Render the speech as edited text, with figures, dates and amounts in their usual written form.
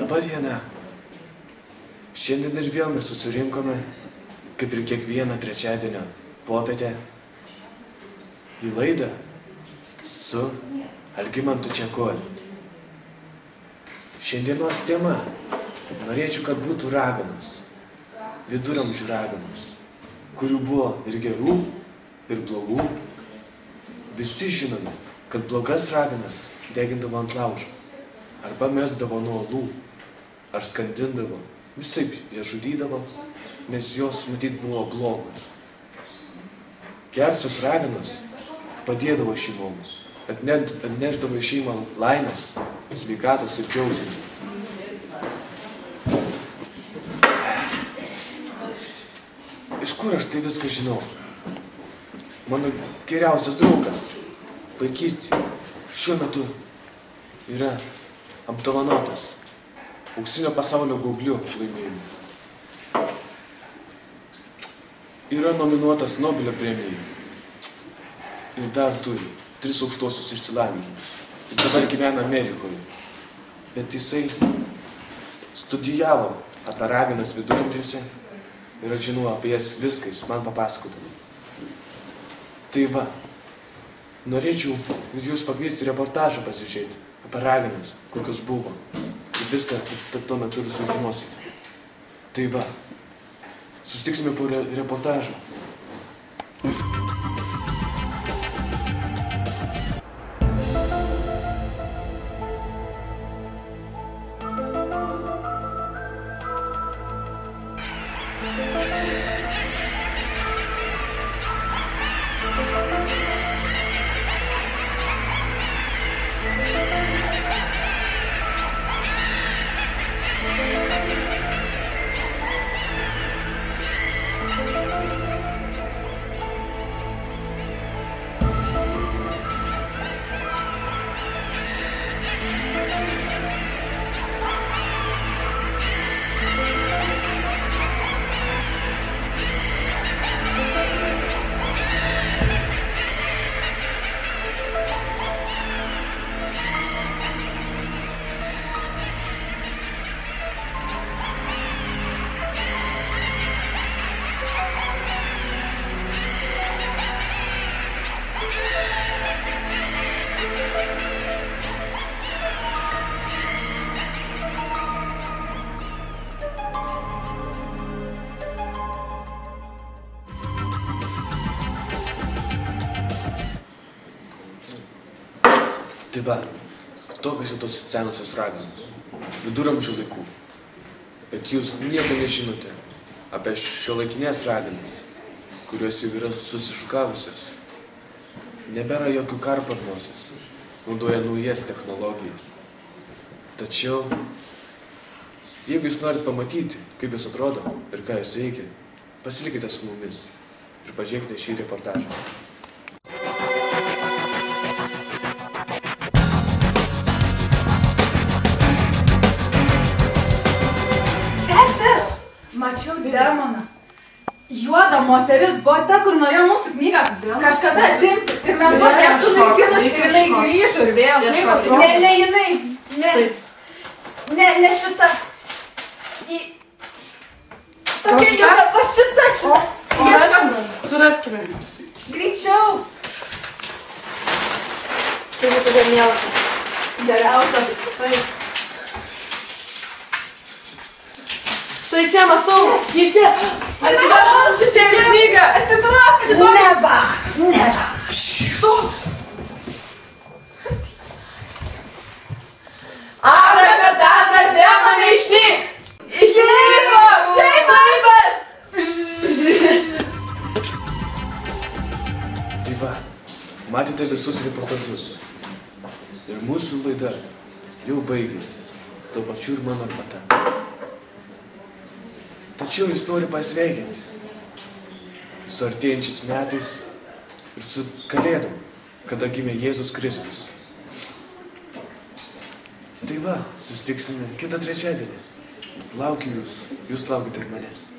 Labą dieną. Šiandien ir vėl mes susirinkome, kaip ir kiekvieną trečiadienio popietę, į laidą su Algimantu Čekuoliu. Šiandienos tema norėčiau, kad būtų raganos, viduramžių raganos, kurių buvo ir gerų, ir blogų. Visi žinome, kad blogas raganas degindavo ant laužo, arba mesdavo nuo uolų, ar skandindavo. Visaip jie žudydavo, nes jos matyt buvo blogos. Gerosios raganos padėdavo šeimoms, atnešdavo į šeimą laimės, sveikatos ir džiaugsmą. Iš kur aš tai viską žinau? Mano geriausias draugas vaikystėje šiuo metu yra apdovanotas auksinio pasaulio gaubliu laimėjimu. Yra nominuotas Nobelio premijai ir dar turi 3 aukštuosius išsilavinimus. Jis dabar gyvena Amerikoje, bet jisai studijavo apie raganas viduramžiuose ir aš žinau apie jas viską, jis man papasakodavo. Tai va, norėčiau jūs pakviesti reportažą pasižiūrėti apie raganas, kokios buvo. Ir viską tuo metu ir sužinosite. Tai va, susitiksime po reportažo. Tai va, tokios jau tos senosios raganos, viduramžių laikų. Bet jūs nieko nežinote apie šiuolaikinės raganas, kurios jau yra susišukavusios. Nebėra jokių karparnosios, naudoja naujas technologijas. Tačiau, jeigu jūs norit pamatyti, kaip jis atrodo ir ką jis veikia, pasilikite su mumis ir pažiūrėkite šį reportažą. Mačiau demoną. Juoda moteris buvo ta, kur norėjo mūsų knygą kažkada atimti. Ir mes buvo ją sunaikinus ir jinai grįžo ir vėl. Ne jinai. Ne šita. Tokia juoda, va šita. Suraskime. Greičiau. Tai būtų geniausias. Geriausias. Taip. Štai čia matau, ji čia. Atiduok mūsų šeimą knygą. Atiduok. Neva. Abrakadabra, demonai išnyk. Išnyko. Šeimas. Tai va, matėte visus reportažus. Ir mūsų laida jau baigėsi. Tuo pačiu ir mano arbata. Tačiau jis nori pasveikinti su artėjančiais metais ir su Kalėdom, kada gimė Jėzus Kristus. Tai va, susitiksime kitą trečiadienį. Laukiu jūs laukite ir manęs.